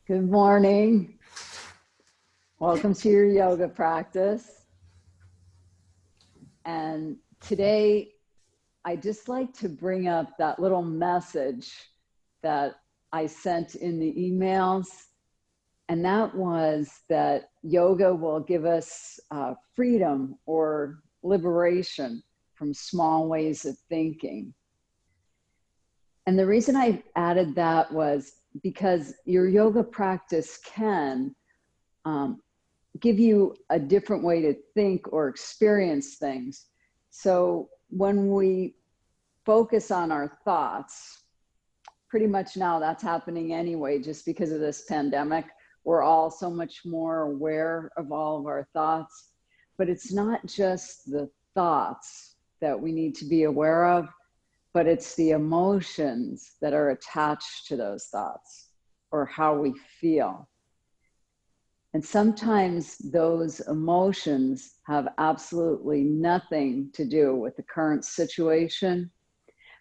Good morning. Welcome to your yoga practice. And today, I just like to bring up that little message that I sent in the emails. And that was that yoga will give us freedom or liberation from small ways of thinking. And the reason I added that was because your yoga practice can give you a different way to think or experience things. So when we focus on our thoughts, pretty much now that's happening anyway, just because of this pandemic, we're all so much more aware of all of our thoughts, but it's not just the thoughts that we need to be aware of, but it's the emotions that are attached to those thoughts or how we feel. And sometimes those emotions have absolutely nothing to do with the current situation,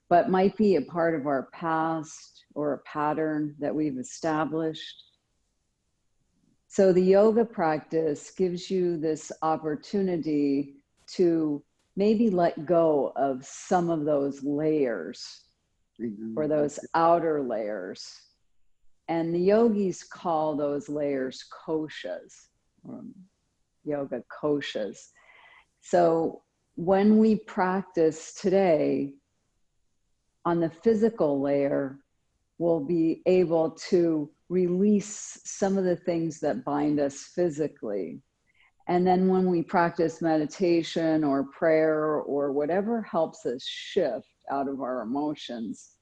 but might be a part of our past or a pattern that we've established. So the yoga practice gives you this opportunity to maybe let go of some of those layers or those outer layers. And the yogis call those layers koshas, yoga koshas. So when we practice today on the physical layer, we'll be able to release some of the things that bind us physically. And then when we practice meditation or prayer or whatever helps us shift out of our emotions,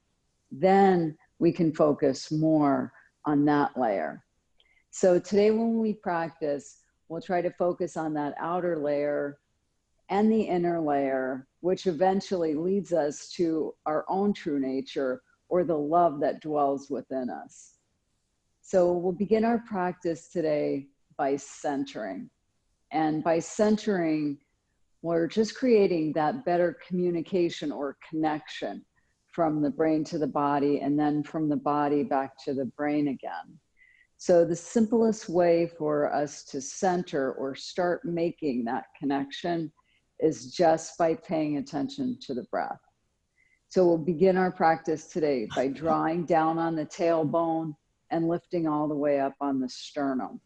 then we can focus more on that layer. So today when we practice, we'll try to focus on that outer layer and the inner layer, which eventually leads us to our own true nature or the love that dwells within us. So we'll begin our practice today by centering. And by centering, we're just creating that better communication or connection from the brain to the body, and then from the body back to the brain again. So the simplest way for us to center or start making that connection is just by paying attention to the breath. So we'll begin our practice today by drawing down on the tailbone and lifting all the way up on the sternum.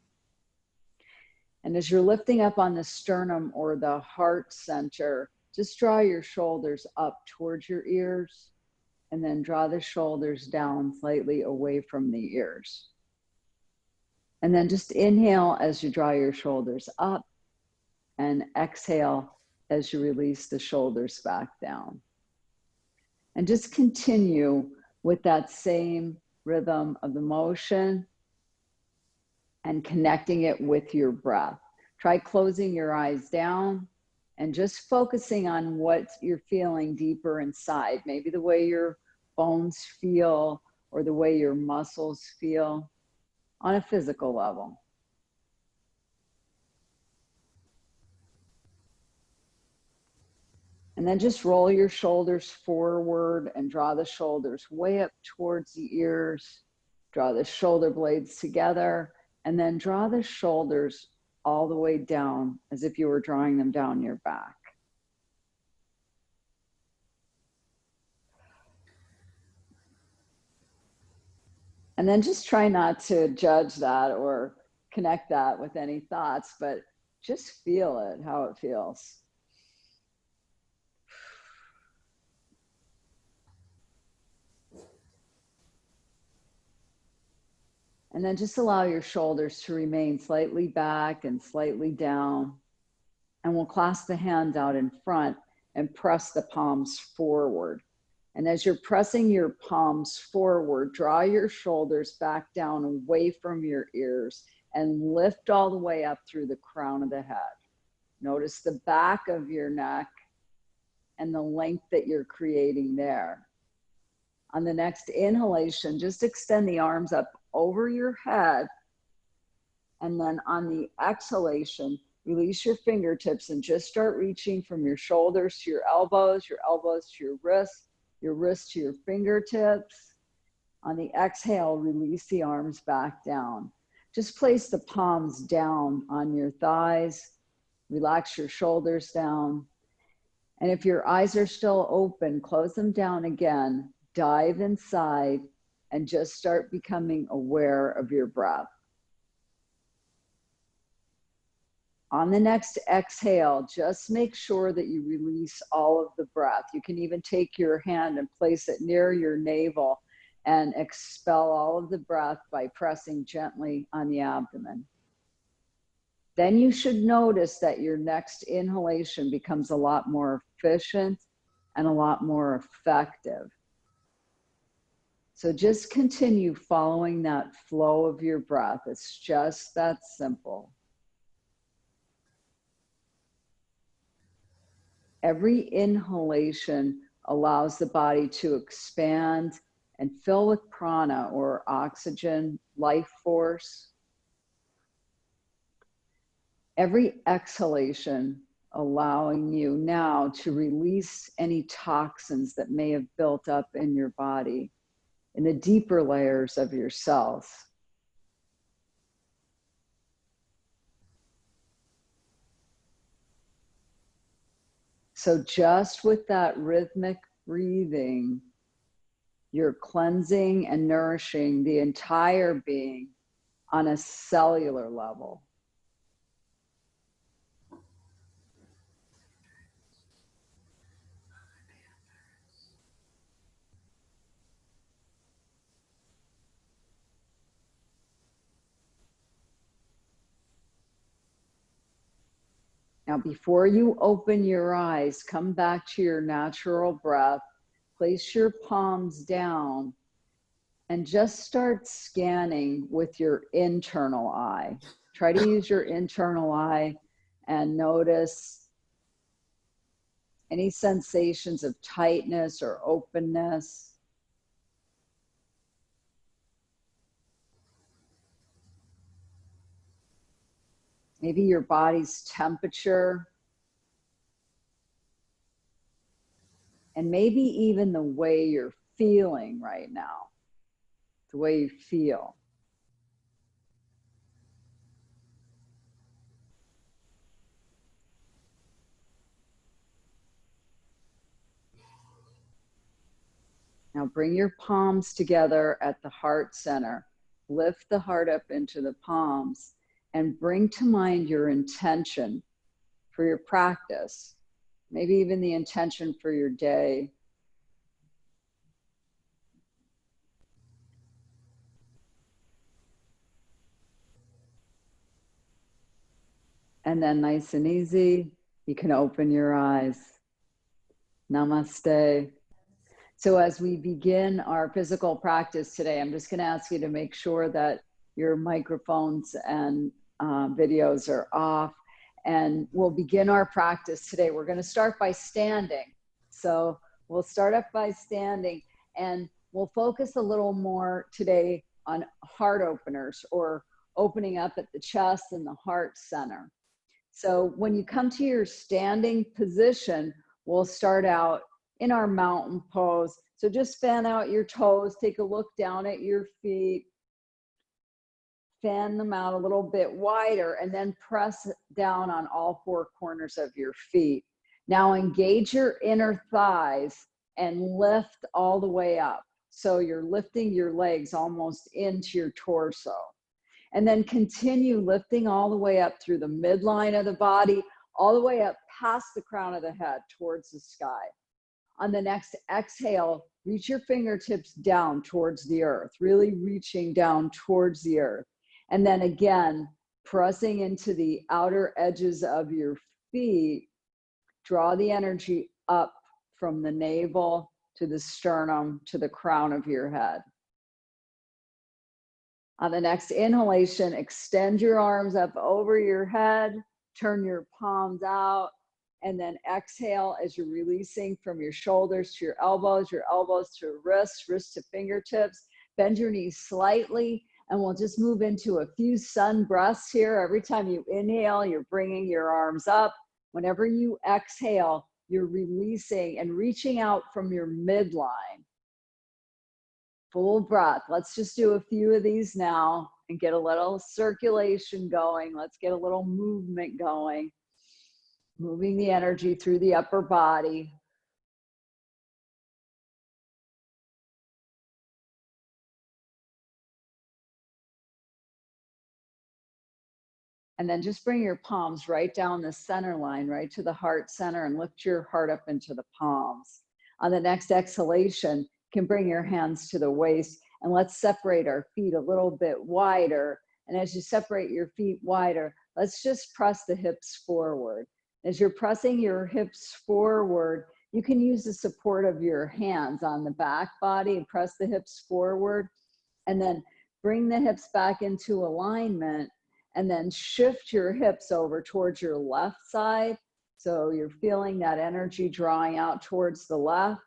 And as you're lifting up on the sternum or the heart center, just draw your shoulders up towards your ears, and then draw the shoulders down slightly away from the ears. And then just inhale as you draw your shoulders up, and exhale as you release the shoulders back down. And just continue with that same rhythm of the motion and connecting it with your breath. Try closing your eyes down and just focusing on what you're feeling deeper inside, maybe the way your bones feel or the way your muscles feel on a physical level. And then just roll your shoulders forward and draw the shoulders way up towards the ears. Draw the shoulder blades together, and then draw the shoulders all the way down as if you were drawing them down your back. And then just try not to judge that or connect that with any thoughts, but just feel it, how it feels. And then just allow your shoulders to remain slightly back and slightly down. And we'll clasp the hands out in front and press the palms forward. And as you're pressing your palms forward, draw your shoulders back down away from your ears and lift all the way up through the crown of the head. Notice the back of your neck and the length that you're creating there. On the next inhalation, just extend the arms up over your head. And then on the exhalation, release your fingertips and just start reaching from your shoulders to your elbows to your wrists to your fingertips. On the exhale, release the arms back down. Just place the palms down on your thighs. Relax your shoulders down. And if your eyes are still open, close them down again. Dive inside and just start becoming aware of your breath. On the next exhale, just make sure that you release all of the breath. You can even take your hand and place it near your navel and expel all of the breath by pressing gently on the abdomen. Then you should notice that your next inhalation becomes a lot more efficient and a lot more effective. So just continue following that flow of your breath. It's just that simple. Every inhalation allows the body to expand and fill with prana, or oxygen, life force. Every exhalation allowing you now to release any toxins that may have built up in your body, in the deeper layers of your cells. So just with that rhythmic breathing, you're cleansing and nourishing the entire being on a cellular level. Now, before you open your eyes, come back to your natural breath, place your palms down, and just start scanning with your internal eye. Try to use your internal eye and notice any sensations of tightness or openness. Maybe your body's temperature. And maybe even the way you're feeling right now, the way you feel. Now bring your palms together at the heart center. Lift the heart up into the palms and bring to mind your intention for your practice, maybe even the intention for your day. And then nice and easy, you can open your eyes. Namaste. So as we begin our physical practice today, I'm just going to ask you to make sure that your microphones and videos are off. And we'll begin our practice today. We're going to start by standing. So we'll start up by standing, and we'll focus a little more today on heart openers, or opening up at the chest and the heart center. So when you come to your standing position, we'll start out in our mountain pose. So just fan out your toes, take a look down at your feet, fan them out a little bit wider, and then press down on all four corners of your feet. Now engage your inner thighs and lift all the way up. So you're lifting your legs almost into your torso. And then continue lifting all the way up through the midline of the body, all the way up past the crown of the head towards the sky. On the next exhale, reach your fingertips down towards the earth, really reaching down towards the earth. And then again, pressing into the outer edges of your feet, draw the energy up from the navel to the sternum to the crown of your head. On the next inhalation, extend your arms up over your head, turn your palms out, and then exhale as you're releasing from your shoulders to your elbows to wrists, wrists to fingertips. Bend your knees slightly, and we'll just move into a few sun breaths here. Every time you inhale, you're bringing your arms up. Whenever you exhale, you're releasing and reaching out from your midline. Full breath. Let's just do a few of these now and get a little circulation going. Let's get a little movement going. Moving the energy through the upper body. And then just bring your palms right down the center line, right to the heart center, and lift your heart up into the palms. On the next exhalation, you can bring your hands to the waist, and let's separate our feet a little bit wider. And as you separate your feet wider, let's just press the hips forward. As you're pressing your hips forward, you can use the support of your hands on the back body and press the hips forward, and then bring the hips back into alignment, and then shift your hips over towards your left side. So you're feeling that energy drawing out towards the left,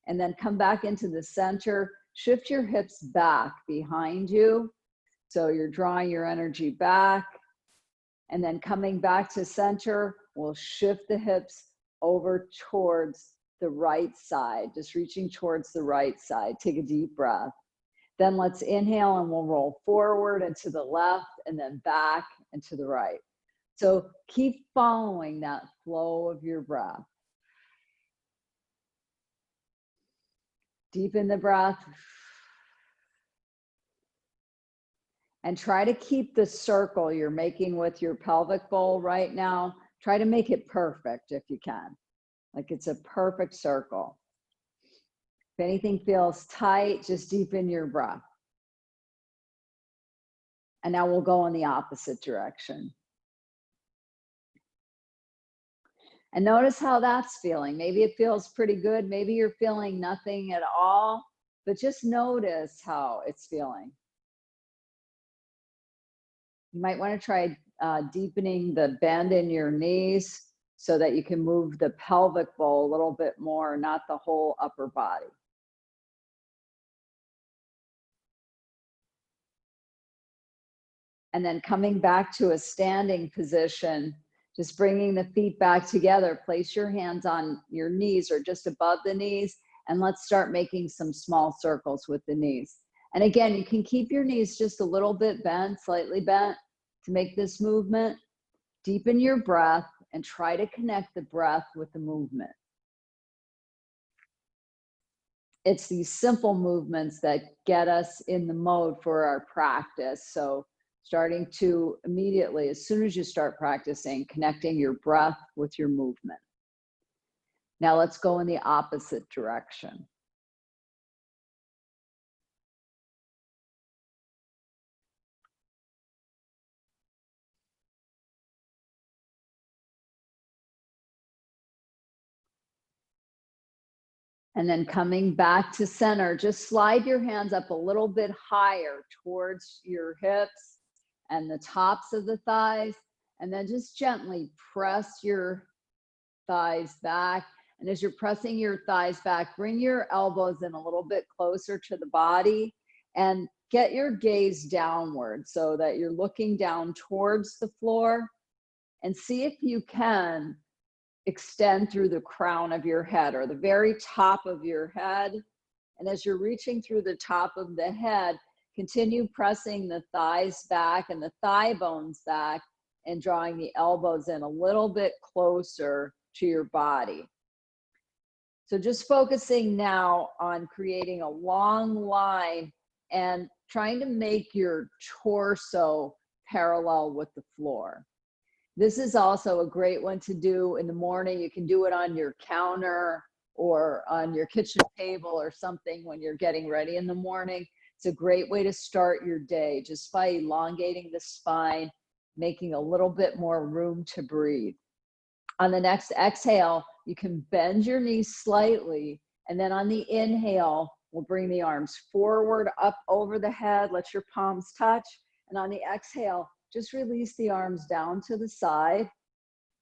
and then come back into the center. Shift your hips back behind you. So you're drawing your energy back, and then coming back to center, we'll shift the hips over towards the right side, just reaching towards the right side. Take a deep breath. Then let's inhale, and we'll roll forward and to the left, and then back and to the right. So keep following that flow of your breath. Deepen the breath. And try to keep the circle you're making with your pelvic bowl right now. Try to make it perfect if you can. Like it's a perfect circle. If anything feels tight, just deepen your breath. And now we'll go in the opposite direction. And notice how that's feeling. Maybe it feels pretty good. Maybe you're feeling nothing at all, but just notice how it's feeling. You might want to try deepening the bend in your knees so that you can move the pelvic bowl a little bit more, not the whole upper body. And then coming back to a standing position, just bringing the feet back together. Place your hands on your knees or just above the knees, and let's start making some small circles with the knees. And again, you can keep your knees just a little bit bent, slightly bent to make this movement. Deepen your breath and try to connect the breath with the movement. It's these simple movements that get us in the mode for our practice. So starting to immediately, as soon as you start practicing, connecting your breath with your movement. Now let's go in the opposite direction. And then coming back to center, just slide your hands up a little bit higher towards your hips and the tops of the thighs. And then just gently press your thighs back. And as you're pressing your thighs back, bring your elbows in a little bit closer to the body and get your gaze downward so that you're looking down towards the floor, and see if you can extend through the crown of your head or the very top of your head. And as you're reaching through the top of the head, continue pressing the thighs back and the thigh bones back and drawing the elbows in a little bit closer to your body. So just focusing now on creating a long line and trying to make your torso parallel with the floor. This is also a great one to do in the morning. You can do it on your counter or on your kitchen table or something when you're getting ready in the morning. It's a great way to start your day just by elongating the spine, making a little bit more room to breathe. On the next exhale, you can bend your knees slightly, and then on the inhale, we'll bring the arms forward, up over the head, let your palms touch, and on the exhale, just release the arms down to the side,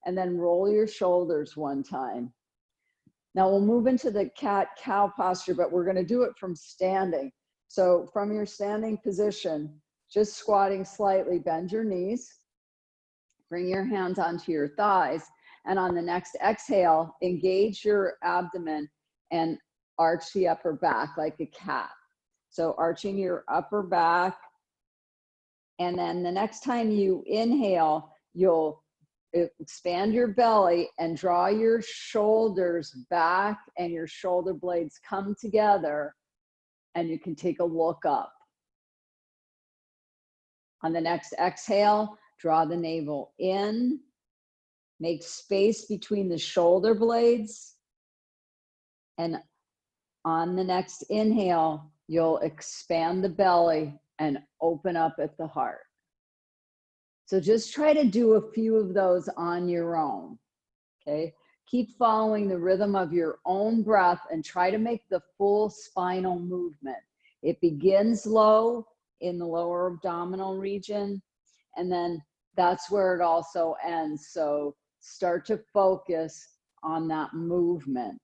and then roll your shoulders one time. Now we'll move into the cat-cow posture, but we're gonna do it from standing. So from your standing position, just squatting slightly, bend your knees, bring your hands onto your thighs, and on the next exhale, engage your abdomen and arch the upper back like a cat. So arching your upper back. And then the next time you inhale, you'll expand your belly and draw your shoulders back and your shoulder blades come together, and you can take a look up. On the next exhale, draw the navel in, make space between the shoulder blades, and on the next inhale, you'll expand the belly and open up at the heart. So just try to do a few of those on your own, okay? Keep following the rhythm of your own breath and try to make the full spinal movement. It begins low in the lower abdominal region, and then that's where it also ends. So start to focus on that movement.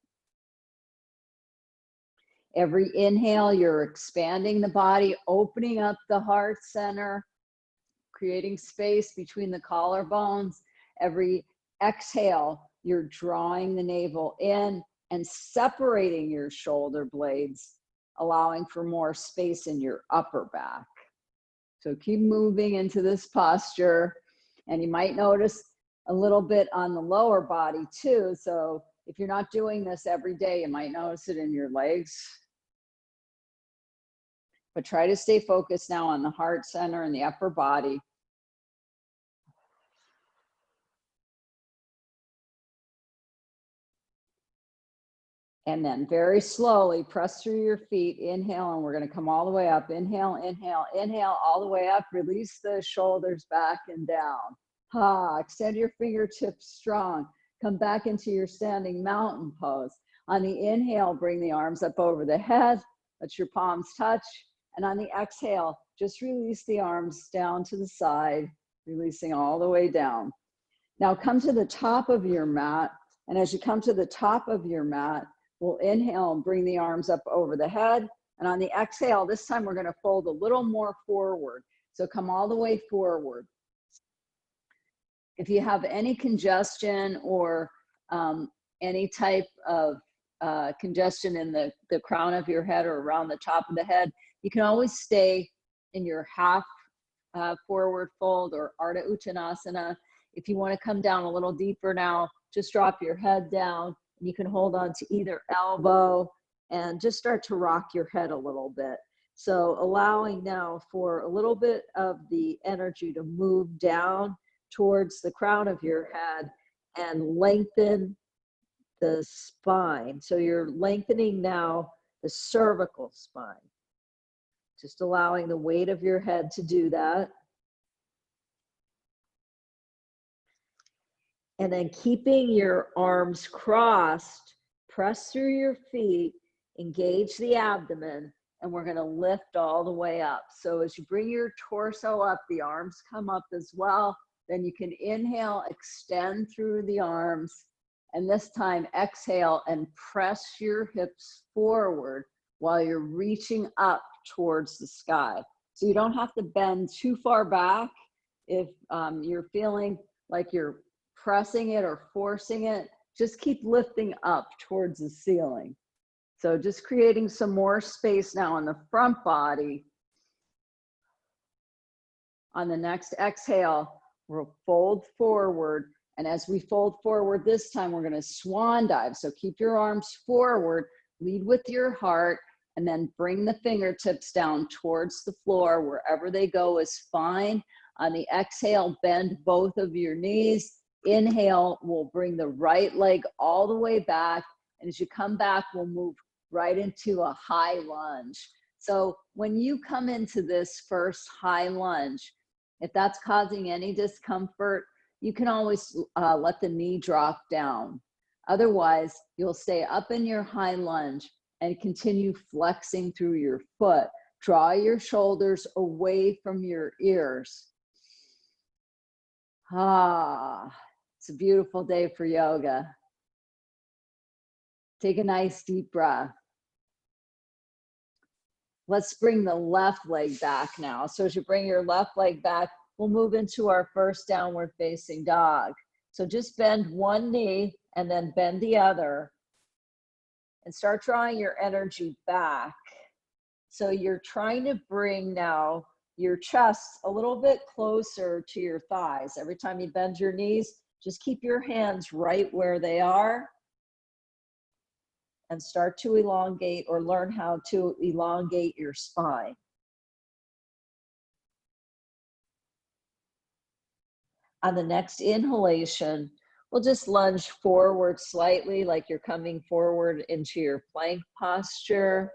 Every inhale, you're expanding the body, opening up the heart center, creating space between the collarbones. Every exhale, you're drawing the navel in and separating your shoulder blades, allowing for more space in your upper back. So keep moving into this posture, and you might notice a little bit on the lower body too. So if you're not doing this every day, you might notice it in your legs. But try to stay focused now on the heart center and the upper body. And then very slowly press through your feet. Inhale, and we're going to come all the way up. Inhale, inhale, inhale, all the way up. Release the shoulders back and down. Extend your fingertips strong. Come back into your standing mountain pose. On the inhale, bring the arms up over the head. Let your palms touch. And on the exhale, just release the arms down to the side, releasing all the way down. Now come to the top of your mat. And as you come to the top of your mat, we'll inhale and bring the arms up over the head. And on the exhale, this time we're going to fold a little more forward. So come all the way forward. If you have any congestion or any type of congestion in the crown of your head or around the top of the head, you can always stay in your half forward fold or Ardha Uttanasana. If you want to come down a little deeper now, just drop your head down. You can hold on to either elbow and just start to rock your head a little bit. So allowing now for a little bit of the energy to move down towards the crown of your head and lengthen the spine. So you're lengthening now the cervical spine. Just allowing the weight of your head to do that. And then keeping your arms crossed, press through your feet, engage the abdomen, and we're going to lift all the way up. So as you bring your torso up, the arms come up as well. Then you can inhale, extend through the arms, and this time exhale and press your hips forward while you're reaching up towards the sky. So you don't have to bend too far back. If you're feeling like you're pressing it or forcing it, just keep lifting up towards the ceiling. So just creating some more space now in the front body. On the next exhale, we'll fold forward. And as we fold forward this time, we're going to swan dive. So keep your arms forward, lead with your heart, and then bring the fingertips down towards the floor. Wherever they go is fine. On the exhale, bend both of your knees. Inhale, we'll bring the right leg all the way back. And as you come back, we'll move right into a high lunge. So when you come into this first high lunge, if that's causing any discomfort, you can always let the knee drop down. Otherwise, you'll stay up in your high lunge and continue flexing through your foot. Draw your shoulders away from your ears. It's a beautiful day for yoga. Take a nice deep breath. Let's bring the left leg back now. So as you bring your left leg back, we'll move into our first downward facing dog. So just bend one knee and then bend the other and start drawing your energy back. So you're trying to bring now your chest a little bit closer to your thighs. Every time you bend your knees, just keep your hands right where they are and start to elongate or learn how to elongate your spine. On the next inhalation, we'll just lunge forward slightly like you're coming forward into your plank posture.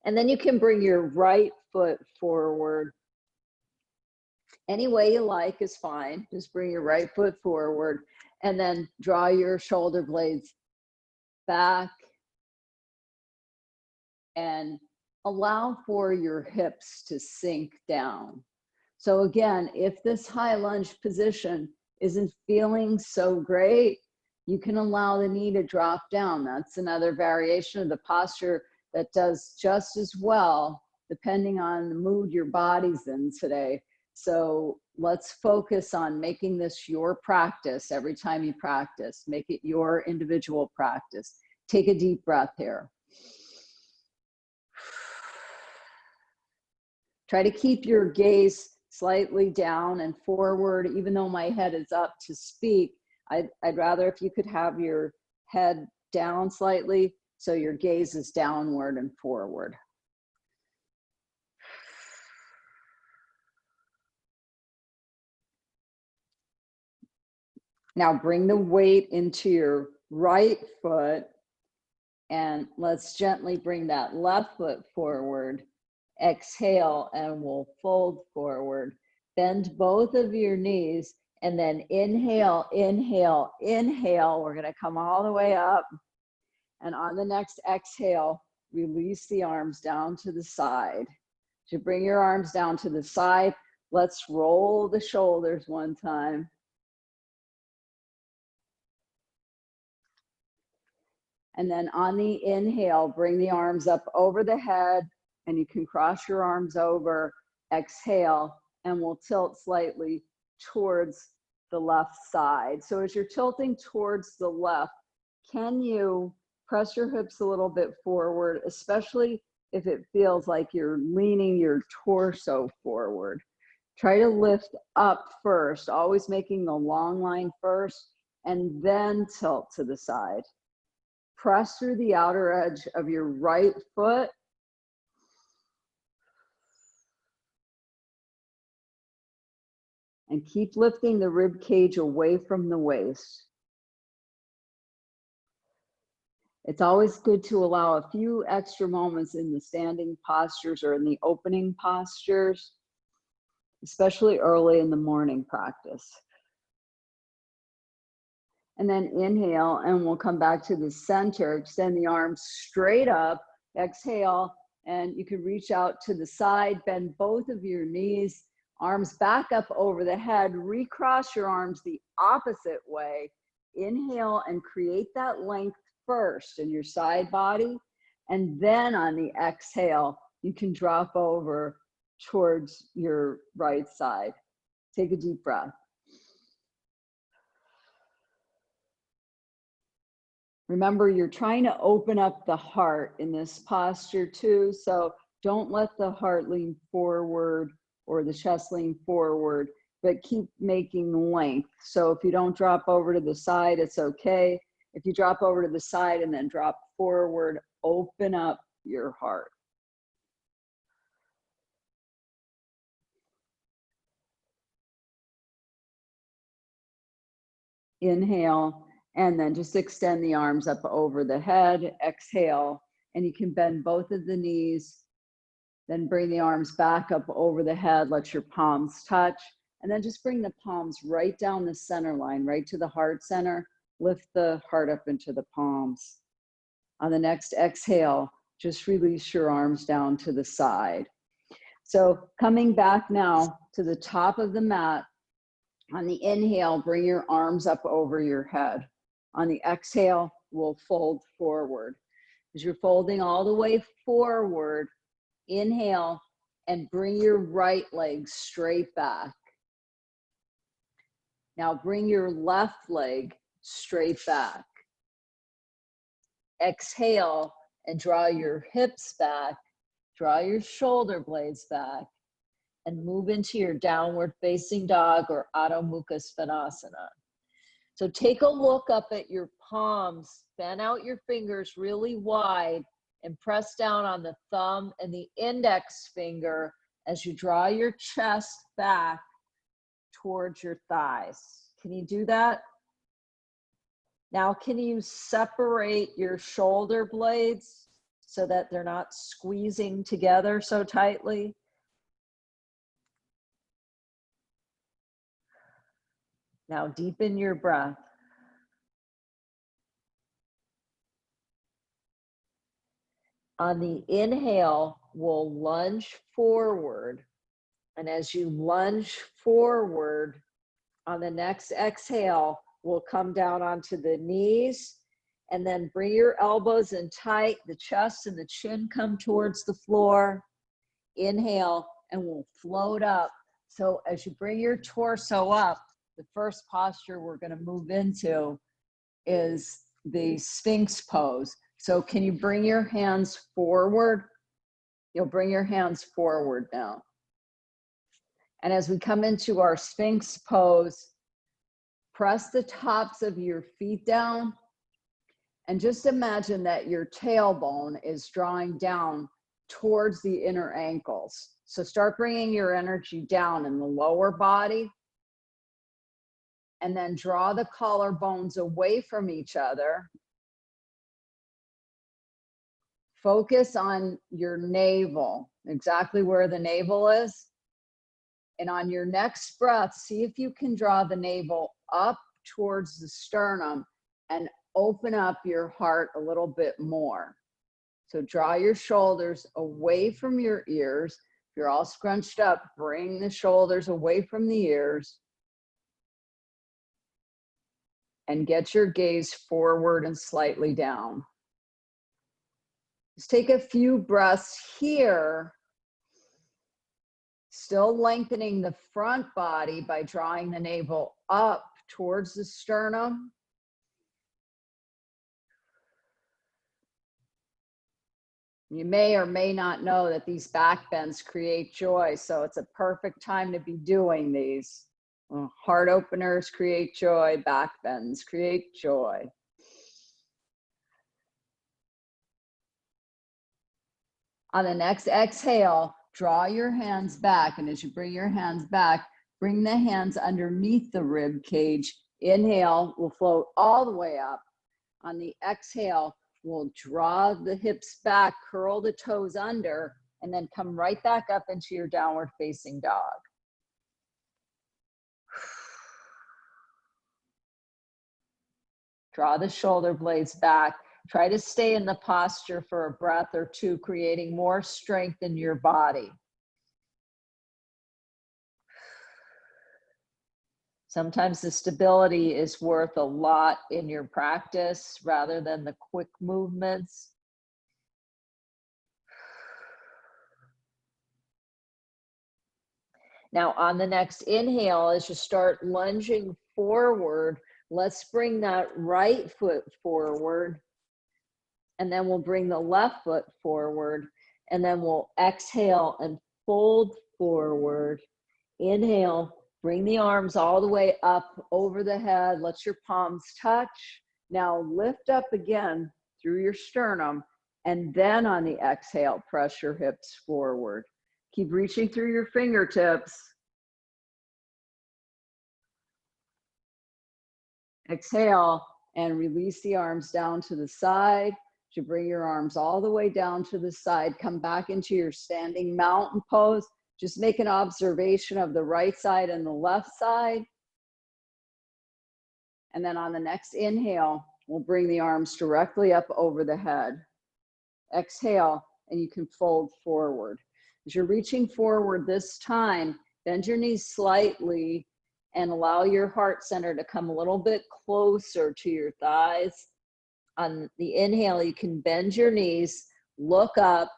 And then you can bring your right foot forward. Any way you like is fine. Just bring your right foot forward and then draw your shoulder blades back and allow for your hips to sink down. So again, if this high lunge position isn't feeling so great, you can allow the knee to drop down. That's another variation of the posture that does just as well, depending on the mood your body's in today. So let's focus on making this your practice every time you practice. Make it your individual practice. Take a deep breath here. Try to keep your gaze slightly down and forward, even though my head is up to speak. I'd rather if you could have your head down slightly so your gaze is downward and forward. Now bring the weight into your right foot and let's gently bring that left foot forward. Exhale and we'll fold forward. Bend both of your knees and then inhale, inhale, inhale. We're gonna come all the way up. And on the next exhale, release the arms down to the side. To bring your arms down to the side, let's roll the shoulders one time. And then on the inhale, bring the arms up over the head and you can cross your arms over, exhale, and we'll tilt slightly towards the left side. So as you're tilting towards the left, can you press your hips a little bit forward, especially if it feels like you're leaning your torso forward. Try to lift up first, always making the long line first, and then tilt to the side. Press through the outer edge of your right foot. And keep lifting the rib cage away from the waist. It's always good to allow a few extra moments in the standing postures or in the opening postures, especially early in the morning practice. And then inhale, and we'll come back to the center. Extend the arms straight up. Exhale, and you can reach out to the side. Bend both of your knees. Arms back up over the head. Recross your arms the opposite way. Inhale and create that length first in your side body. And then on the exhale, you can drop over towards your right side. Take a deep breath. Remember, you're trying to open up the heart in this posture too. So don't let the heart lean forward or the chest lean forward, but keep making length. So if you don't drop over to the side, it's okay. If you drop over to the side and then drop forward, open up your heart. Inhale, and then just extend the arms up over the head. Exhale, and you can bend both of the knees. Then bring the arms back up over the head. Let your palms touch. And then just bring the palms right down the center line, right to the heart center. Lift the heart up into the palms. On the next exhale, just release your arms down to the side. So coming back now to the top of the mat. On the inhale, bring your arms up over your head. On the exhale, we'll fold forward. As you're folding all the way forward, inhale and bring your right leg straight back. Now bring your left leg straight back. Exhale and draw your hips back, draw your shoulder blades back, and move into your downward facing dog or Adho Mukha Svanasana. So take a look up at your palms, bend out your fingers really wide, and press down on the thumb and the index finger as you draw your chest back towards your thighs. Can you do that? Now, can you separate your shoulder blades so that they're not squeezing together so tightly? Now, deepen your breath. On the inhale, we'll lunge forward. And as you lunge forward, on the next exhale, we'll come down onto the knees and then bring your elbows in tight. The chest and the chin come towards the floor. Inhale, and we'll float up. So as you bring your torso up, the first posture we're going to move into is the Sphinx pose. So can you bring your hands forward? You'll bring your hands forward now. And as we come into our Sphinx pose, press the tops of your feet down and just imagine that your tailbone is drawing down towards the inner ankles. So start bringing your energy down in the lower body and then draw the collarbones away from each other. Focus on your navel, exactly where the navel is. And on your next breath, see if you can draw the navel up towards the sternum and open up your heart a little bit more. So draw your shoulders away from your ears. If you're all scrunched up, bring the shoulders away from the ears. And get your gaze forward and slightly down. Just take a few breaths here. Still lengthening the front body by drawing the navel up towards the sternum. You may or may not know that these back bends create joy, so it's a perfect time to be doing these. Heart openers create joy, back bends create joy. On the next exhale, draw your hands back, and as you bring your hands back, bring the hands underneath the rib cage. Inhale, we'll float all the way up. On the exhale, we'll draw the hips back, curl the toes under, and then come right back up into your downward facing dog. Draw the shoulder blades back. Try to stay in the posture for a breath or two, creating more strength in your body. Sometimes the stability is worth a lot in your practice rather than the quick movements. Now on the next inhale, as you start lunging forward, let's bring that right foot forward. And then we'll bring the left foot forward. And then we'll exhale and fold forward. Inhale, bring the arms all the way up over the head. Let your palms touch. Now lift up again through your sternum. And then on the exhale, press your hips forward. Keep reaching through your fingertips. Exhale and release the arms down to the side. You bring your arms all the way down to the side. Come back into your standing mountain pose. Just make an observation of the right side and the left side. And then on the next inhale, we'll bring the arms directly up over the head. Exhale, and you can fold forward. As you're reaching forward this time, bend your knees slightly and allow your heart center to come a little bit closer to your thighs. On the inhale, you can bend your knees, look up,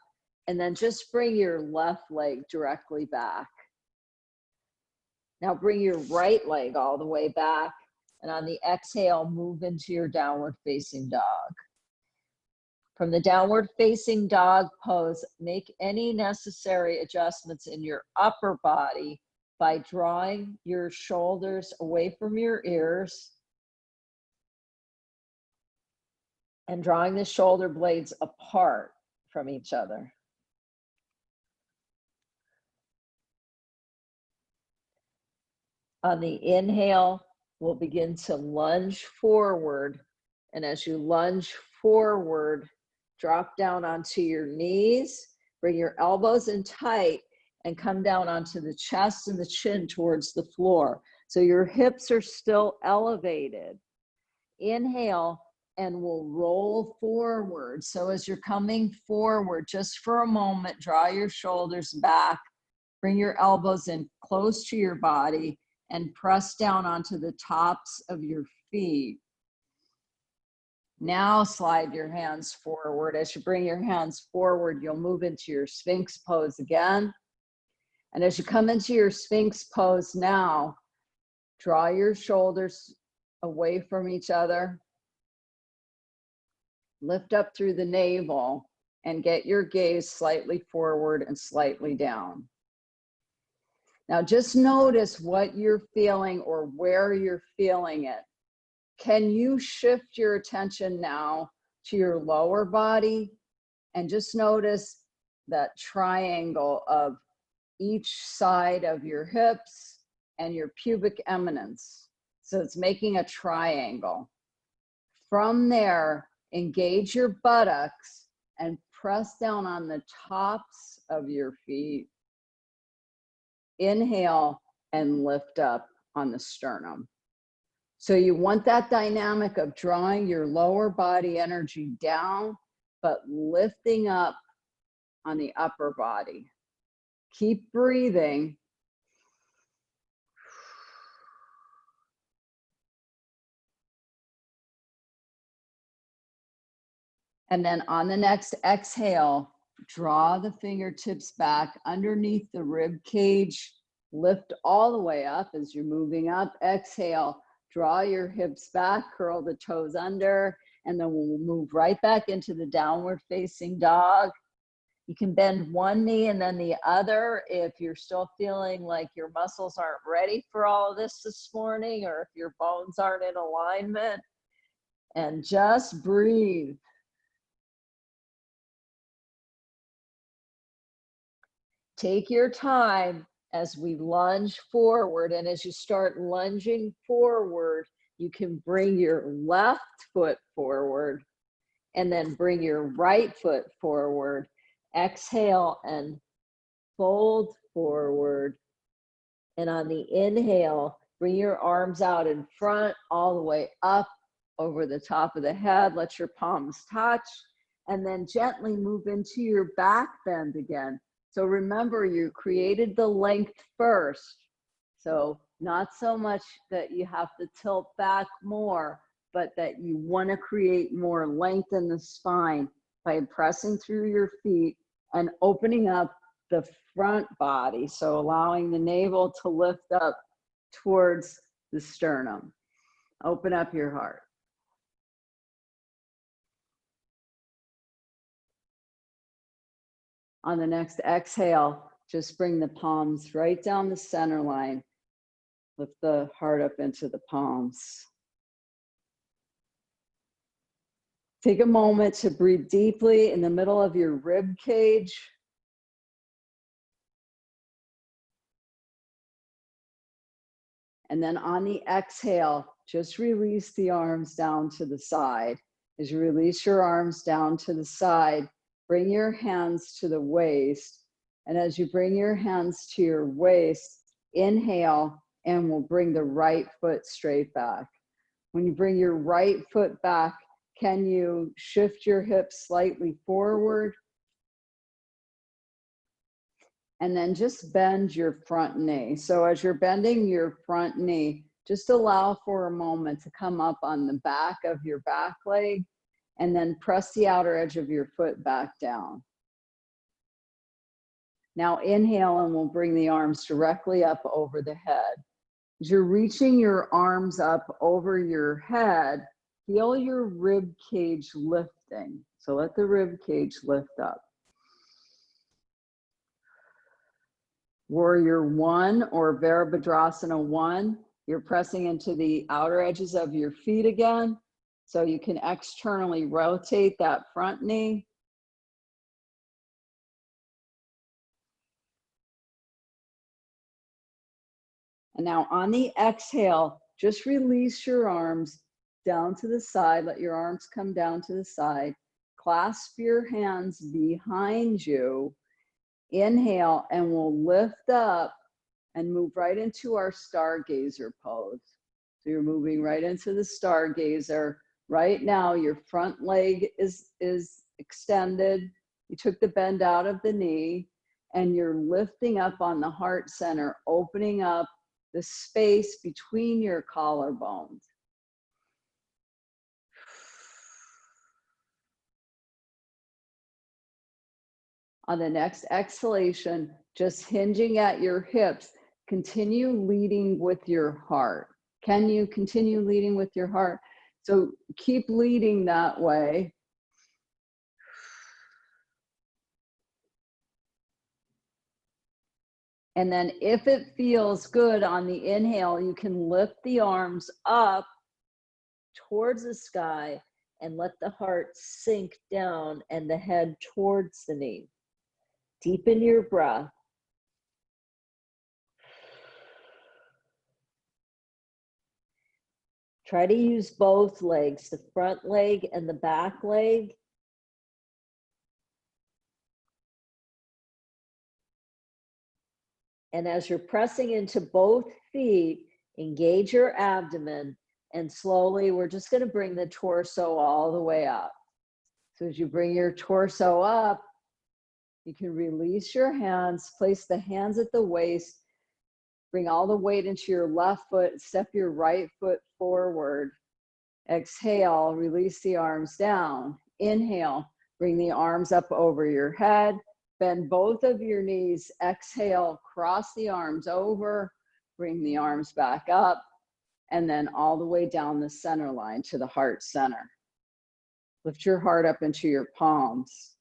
and then just bring your left leg directly back. Now bring your right leg all the way back. And on the exhale, move into your downward facing dog. From the downward facing dog pose, make any necessary adjustments in your upper body by drawing your shoulders away from your ears and drawing the shoulder blades apart from each other. On the inhale, we'll begin to lunge forward. And as you lunge forward, drop down onto your knees, bring your elbows in tight, and come down onto the chest and the chin towards the floor. So your hips are still elevated. Inhale, and we'll roll forward. So as you're coming forward, just for a moment, draw your shoulders back, bring your elbows in close to your body, and press down onto the tops of your feet. Now slide your hands forward. As you bring your hands forward, you'll move into your Sphinx pose again. And as you come into your Sphinx pose now, draw your shoulders away from each other. Lift up through the navel and get your gaze slightly forward and slightly down. Now just notice what you're feeling or where you're feeling it. Can you shift your attention now to your lower body and just notice that triangle of each side of your hips and your pubic eminence? So it's making a triangle. From there, engage your buttocks and press down on the tops of your feet. Inhale and lift up on the sternum. So you want that dynamic of drawing your lower body energy down, but lifting up on the upper body. Keep breathing. And then on the next exhale, draw the fingertips back underneath the rib cage. Lift all the way up as you're moving up. Exhale, draw your hips back, curl the toes under, and then we'll move right back into the downward facing dog. You can bend one knee and then the other if you're still feeling like your muscles aren't ready for all of this morning, or if your bones aren't in alignment. And just breathe. Take your time as we lunge forward, and as you start lunging forward, you can bring your left foot forward and then bring your right foot forward. Exhale and fold forward. And on the inhale, bring your arms out in front, all the way up over the top of the head. Let your palms touch, and then gently move into your back bend again. So remember, you created the length first. So not so much that you have to tilt back more, but that you want to create more length in the spine by pressing through your feet and opening up the front body. So allowing the navel to lift up towards the sternum. Open up your heart. On the next exhale, just bring the palms right down the center line. Lift the heart up into the palms. Take a moment to breathe deeply in the middle of your rib cage. And then on the exhale, just release the arms down to the side. As you release your arms down to the side, bring your hands to the waist. And as you bring your hands to your waist, inhale, and we'll bring the right foot straight back. When you bring your right foot back, can you shift your hips slightly forward? And then just bend your front knee. So as you're bending your front knee, just allow for a moment to come up on the back of your back leg, and then press the outer edge of your foot back down. Now inhale, and we'll bring the arms directly up over the head. As you're reaching your arms up over your head, feel your rib cage lifting. So let the rib cage lift up. Warrior 1 or Virabhadrasana 1, you're pressing into the outer edges of your feet again. So you can externally rotate that front knee. And now on the exhale, just release your arms down to the side. Let your arms come down to the side. Clasp your hands behind you. Inhale, and we'll lift up and move right into our stargazer pose. So you're moving right into the stargazer. Right now, your front leg is extended. You took the bend out of the knee, and you're lifting up on the heart center, opening up the space between your collarbones. On the next exhalation, just hinging at your hips, continue leading with your heart. Can you continue leading with your heart? So keep leading that way. And then if it feels good on the inhale, you can lift the arms up towards the sky and let the heart sink down and the head towards the knee. Deepen your breath. Try to use both legs, the front leg and the back leg. And as you're pressing into both feet, engage your abdomen, and slowly we're just going to bring the torso all the way up. So as you bring your torso up, you can release your hands, place the hands at the waist, bring all the weight into your left foot, step your right foot forward. Exhale, release the arms down. Inhale, bring the arms up over your head. Bend both of your knees. Exhale, cross the arms over, bring the arms back up, and then all the way down the center line to the heart center. Lift your heart up into your palms.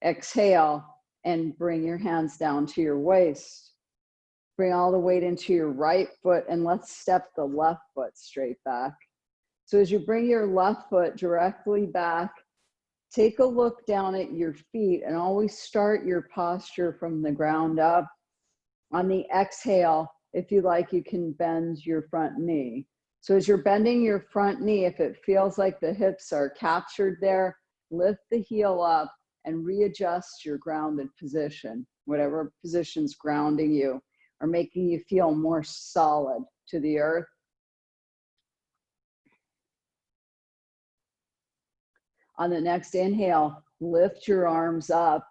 Exhale, and bring your hands down to your waist. Bring all the weight into your right foot, and let's step the left foot straight back. So as you bring your left foot directly back, take a look down at your feet and always start your posture from the ground up. On the exhale, if you like, you can bend your front knee. So as you're bending your front knee, if it feels like the hips are captured there, lift the heel up and readjust your grounded position, whatever position's grounding you or making you feel more solid to the earth. On the next inhale, lift your arms up.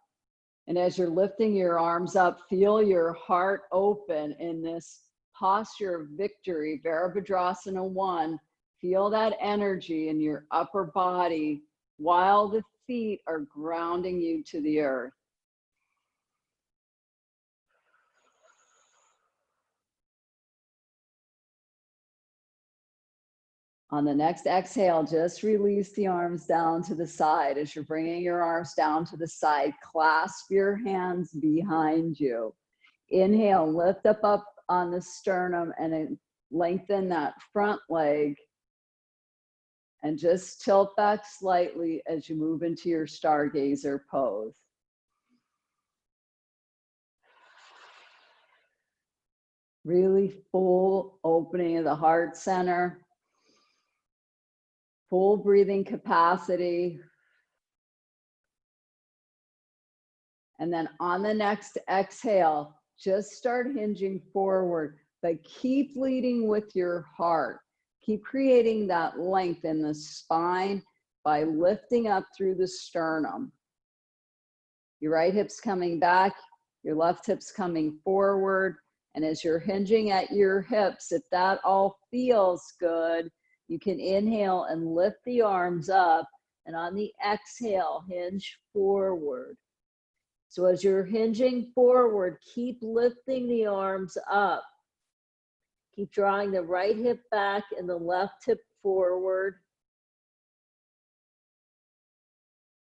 And as you're lifting your arms up, feel your heart open in this posture of victory, Virabhadrasana 1. Feel that energy in your upper body while the feet are grounding you to the earth. On the next exhale, just release the arms down to the side. As you're bringing your arms down to the side, clasp your hands behind you. Inhale, lift up on the sternum and lengthen that front leg. And just tilt back slightly as you move into your stargazer pose. Really full opening of the heart center. Full breathing capacity. And then on the next exhale, just start hinging forward, but keep leading with your heart. Keep creating that length in the spine by lifting up through the sternum. Your right hip's coming back, your left hip's coming forward. And as you're hinging at your hips, if that all feels good, you can inhale and lift the arms up, and on the exhale, hinge forward. So as you're hinging forward, keep lifting the arms up. Keep drawing the right hip back and the left hip forward.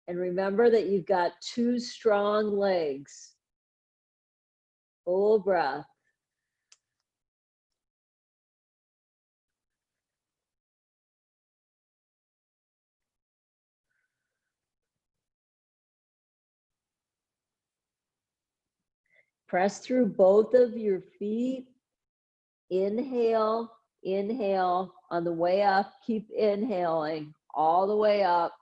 And remember that you've got 2 strong legs. Full breath. Press through both of your feet. Inhale, inhale. On the way up, keep inhaling all the way up.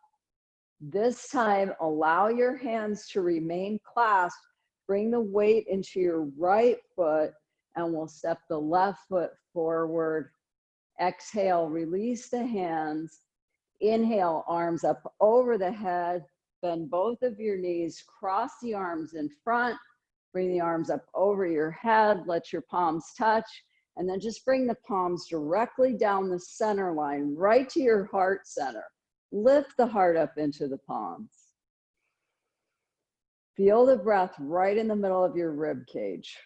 This time, allow your hands to remain clasped. Bring the weight into your right foot, and we'll step the left foot forward. Exhale, release the hands. Inhale, arms up over the head. Bend both of your knees, cross the arms in front. Bring the arms up over your head, let your palms touch, and then just bring the palms directly down the center line, right to your heart center. Lift the heart up into the palms. Feel the breath right in the middle of your rib cage.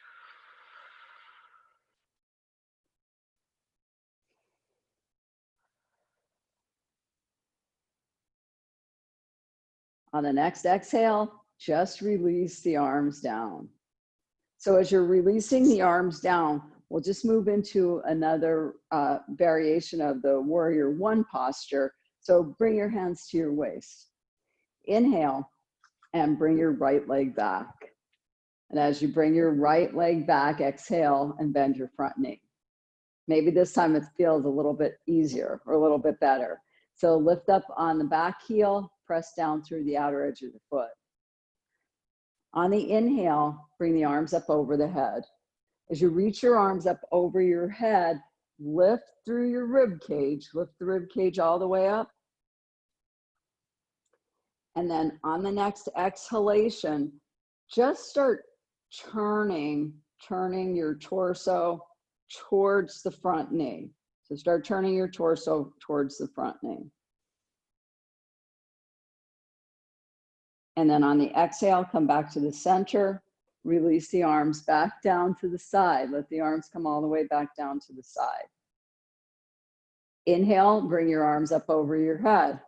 On the next exhale, just release the arms down. So as you're releasing the arms down, we'll just move into another variation of the warrior one posture. So bring your hands to your waist. Inhale and bring your right leg back. And as you bring your right leg back, exhale and bend your front knee. Maybe this time it feels a little bit easier or a little bit better. So lift up on the back heel, press down through the outer edge of the foot. On the inhale, bring the arms up over the head. As you reach your arms up over your head, lift through your rib cage, lift the rib cage all the way up. And then on the next exhalation, just start turning your torso towards the front knee. So start turning your torso towards the front knee. And then on the exhale, come back to the center, release the arms back down to the side. Let the arms come all the way back down to the side. Inhale, bring your arms up over your head.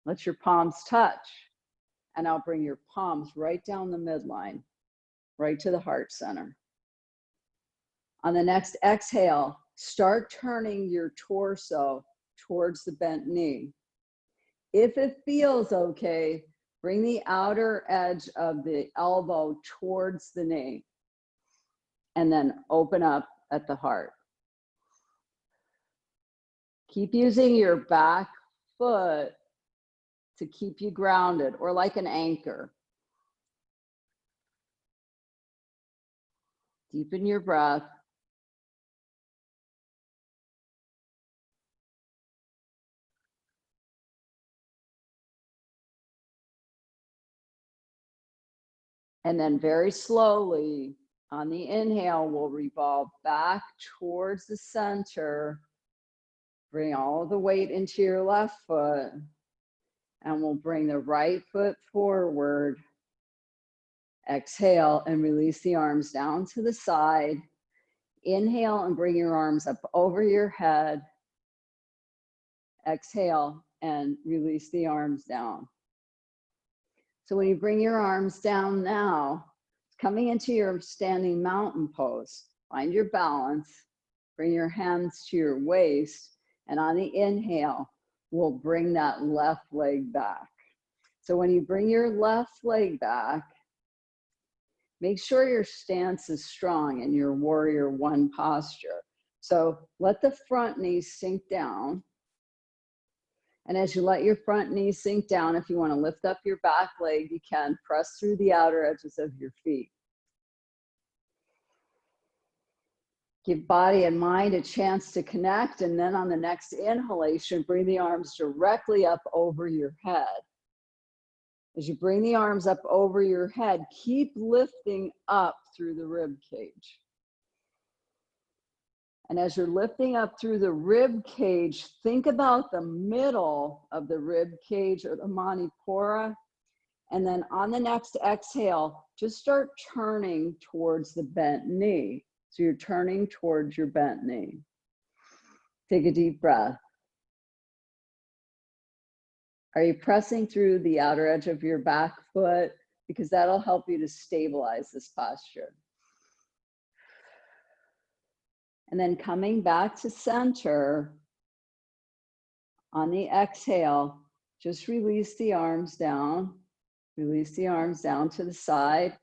Let your palms touch. And now bring your palms right down the midline, right to the heart center. On the next exhale, start turning your torso towards the bent knee. If it feels okay, bring the outer edge of the elbow towards the knee and then open up at the heart. Keep using your back foot to keep you grounded or like an anchor. Deepen your breath. And then very slowly on the inhale, we'll revolve back towards the center. Bring all of the weight into your left foot. And we'll bring the right foot forward. Exhale and release the arms down to the side. Inhale and bring your arms up over your head. Exhale and release the arms down. So when you bring your arms down now, coming into your standing mountain pose, find your balance, bring your hands to your waist, and on the inhale, we'll bring that left leg back. So when you bring your left leg back, make sure your stance is strong in your warrior one posture. So let the front knee sink down. And as you let your front knee sink down, if you want to lift up your back leg, you can. Press through the outer edges of your feet. Give body and mind a chance to connect. And then on the next inhalation, bring the arms directly up over your head. As you bring the arms up over your head, keep lifting up through the rib cage. And as you're lifting up through the rib cage, think about the middle of the rib cage or the manipura. And then on the next exhale, just start turning towards the bent knee. So you're turning towards your bent knee. Take a deep breath. Are you pressing through the outer edge of your back foot? Because that'll help you to stabilize this posture. And then coming back to center, on the exhale, just release the arms down. Release the arms down to the side.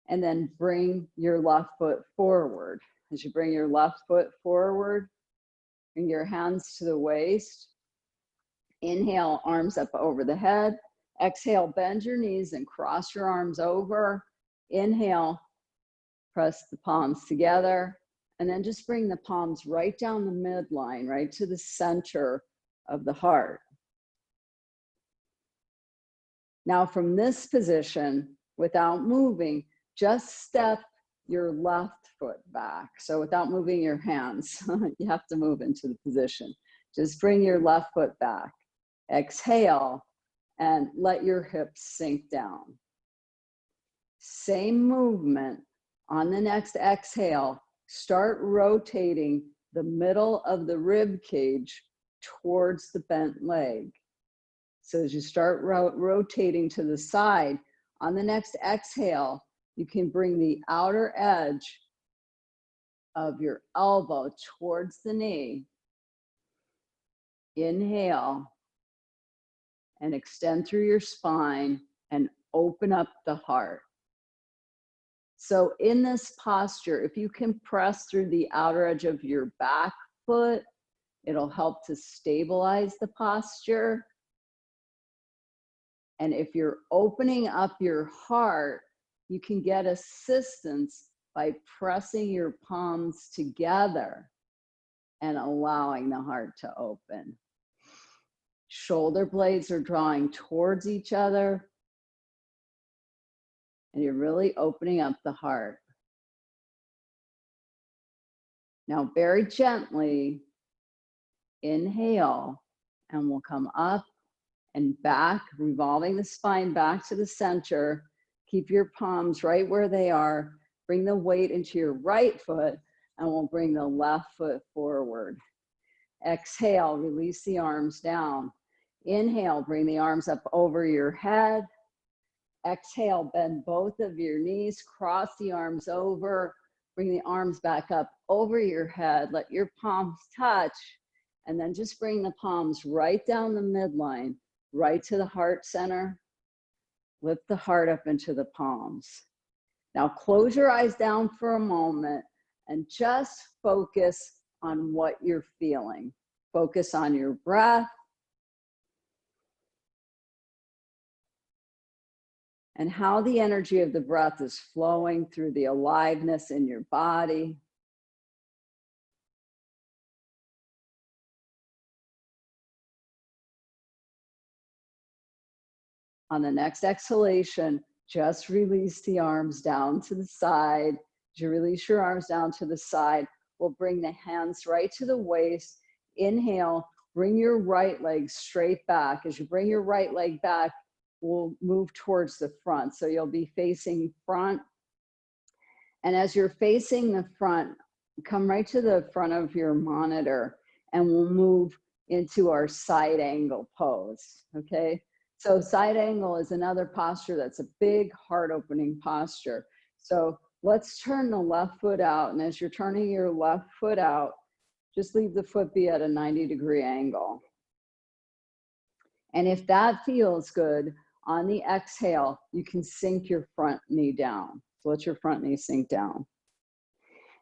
And then bring your left foot forward. As you bring your left foot forward, bring your hands to the waist. Inhale, arms up over the head. Exhale, bend your knees and cross your arms over. Inhale, press the palms together. And then just bring the palms right down the midline, right to the center of the heart. Now from this position, without moving, just step your left foot back. So without moving your hands, you have to move into the position. Just bring your left foot back. Exhale and let your hips sink down. Same movement. On the next exhale, start rotating the middle of the rib cage towards the bent leg. So as you start rotating to the side, on the next exhale, you can bring the outer edge of your elbow towards the knee. Inhale and extend through your spine and open up the heart. So in this posture, if you can press through the outer edge of your back foot, it'll help to stabilize the posture. And if you're opening up your heart, you can get assistance by pressing your palms together and allowing the heart to open. Shoulder blades are drawing towards each other, and you're really opening up the heart. Now, very gently, inhale, and we'll come up and back, revolving the spine back to the center. Keep your palms right where they are. Bring the weight into your right foot, and we'll bring the left foot forward. Exhale, release the arms down. Inhale, bring the arms up over your head. Exhale, bend both of your knees, cross the arms over, bring the arms back up over your head, let your palms touch, and then just bring the palms right down the midline, right to the heart center. Lift the heart up into the palms. Now close your eyes down for a moment and just focus on what you're feeling. Focus on your breath. And how the energy of the breath is flowing through the aliveness in your body. On the next exhalation, just release the arms down to the side. As you release your arms down to the side, we'll bring the hands right to the waist. Inhale, bring your right leg straight back. As you bring your right leg back, we'll move towards the front. So you'll be facing front. And as you're facing the front, come right to the front of your monitor and we'll move into our side angle pose, okay? So side angle is another posture that's a big heart opening posture. So let's turn the left foot out. And as you're turning your left foot out, just leave the foot be at a 90-degree angle. And if that feels good, on the exhale, you can sink your front knee down. So let your front knee sink down.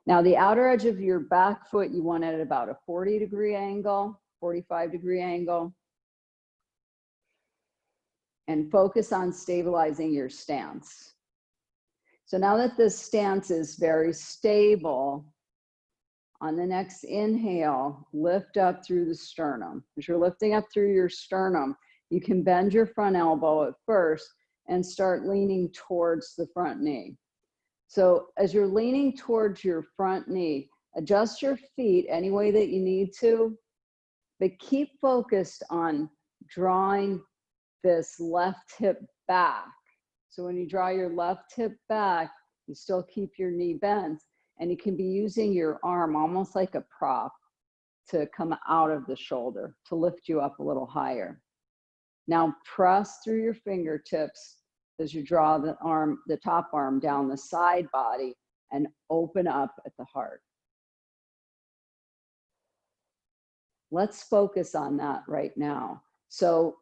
Now the outer edge of your back foot, you want it at about a 40-degree angle, 45-degree angle. And focus on stabilizing your stance. So now that this stance is very stable, on the next inhale, lift up through the sternum. As you're lifting up through your sternum, you can bend your front elbow at first and start leaning towards the front knee. So as you're leaning towards your front knee, adjust your feet any way that you need to, but keep focused on drawing this left hip back. So when you draw your left hip back, you still keep your knee bent, and you can be using your arm almost like a prop. to come out of the shoulder, to lift you up a little higher. Now press through your fingertips as you draw the top arm down the side body and open up at the heart. Let's focus on that right now. So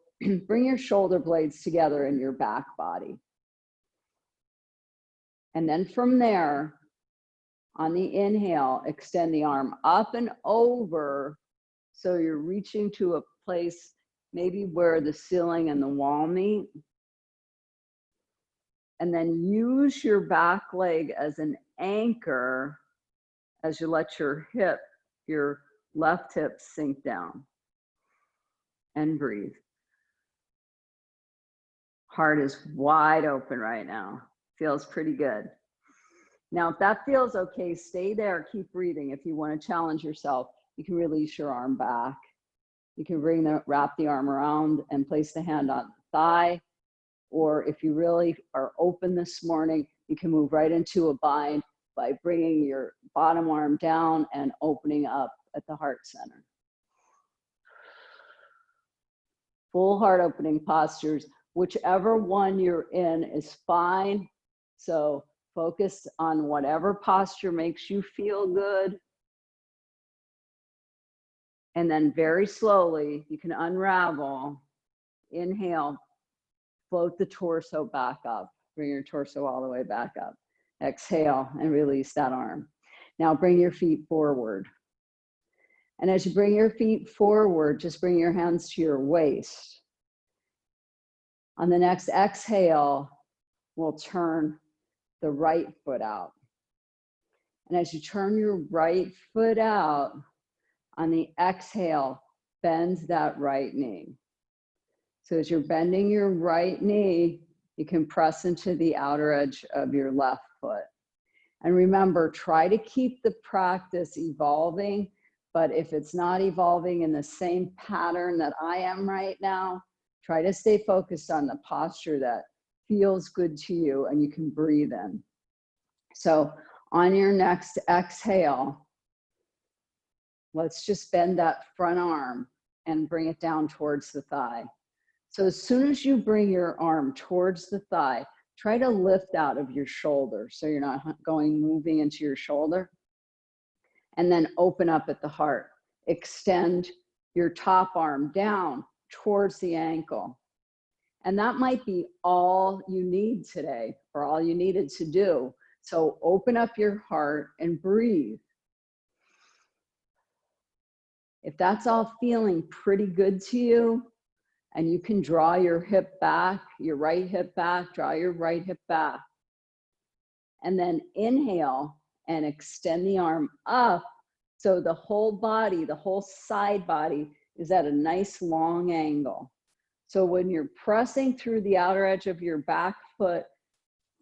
bring your shoulder blades together in your back body. And then from there, on the inhale, extend the arm up and over. So you're reaching to a place maybe where the ceiling and the wall meet. And then use your back leg as an anchor as you let your left hip sink down. And breathe. Heart is wide open right now. Feels pretty good. Now, if that feels okay, stay there, keep breathing. If you want to challenge yourself, you can release your arm back. You can wrap the arm around and place the hand on the thigh. Or if you really are open this morning, you can move right into a bind by bringing your bottom arm down and opening up at the heart center. Full heart opening postures, whichever one you're in is fine. So focus on whatever posture makes you feel good. And then very slowly, you can unravel, inhale, float the torso back up. Bring your torso all the way back up. Exhale and release that arm. Now bring your feet forward. And as you bring your feet forward, just bring your hands to your waist. On the next exhale, we'll turn the right foot out. And as you turn your right foot out, on the exhale, bend that right knee. So as you're bending your right knee, you can press into the outer edge of your left foot. And remember, try to keep the practice evolving, but if it's not evolving in the same pattern that I am right now, try to stay focused on the posture that feels good to you and you can breathe in. So on your next exhale, let's just bend that front arm and bring it down towards the thigh. So as soon as you bring your arm towards the thigh, try to lift out of your shoulder so you're not moving into your shoulder. And then open up at the heart. Extend your top arm down towards the ankle. And that might be all you need today or all you needed to do. So open up your heart and breathe. If that's all feeling pretty good to you, and you can draw your hip back, your right hip back, draw your right hip back. And then inhale and extend the arm up so the whole body, the whole side body is at a nice long angle. So when you're pressing through the outer edge of your back foot,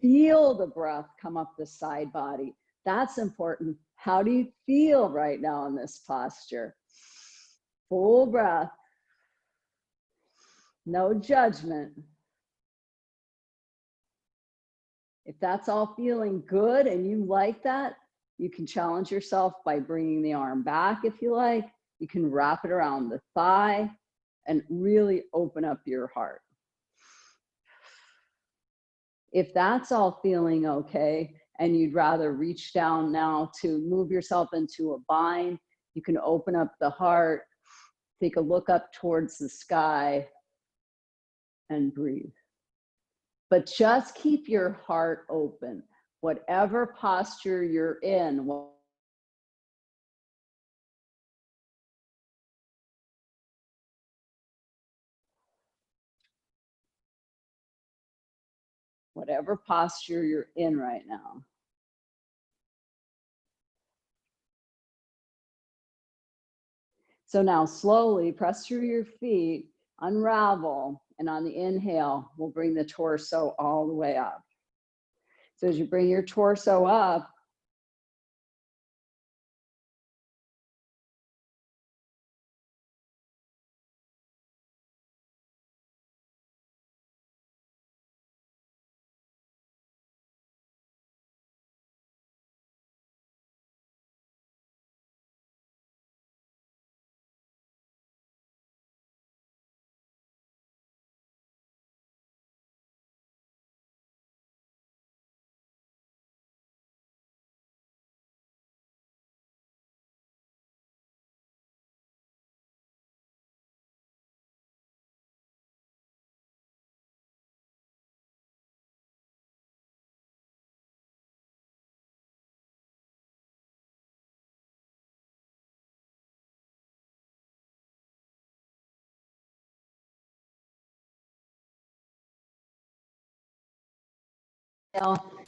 feel the breath come up the side body. That's important. How do you feel right now in this posture? Full breath. No judgment. If that's all feeling good and you like that, you can challenge yourself by bringing the arm back if you like. You can wrap it around the thigh and really open up your heart. If that's all feeling okay and you'd rather reach down now to move yourself into a bind, you can open up the heart, take a look up towards the sky, and breathe. But just keep your heart open. Whatever posture you're in, whatever posture you're in right now. So now slowly press through your feet, unravel, and on the inhale, we'll bring the torso all the way up. So as you bring your torso up,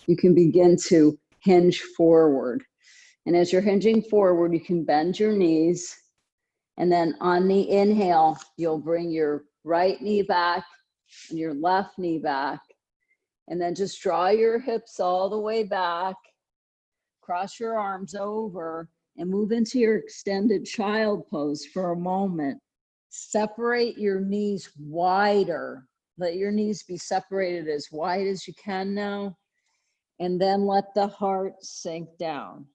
You can begin to hinge forward. And as you're hinging forward, you can bend your knees. And then on the inhale, you'll bring your right knee back and your left knee back. And then just draw your hips all the way back. Cross your arms over and move into your extended child pose for a moment. Separate your knees wider. Let your knees be separated as wide as you can now. And then let the heart sink down.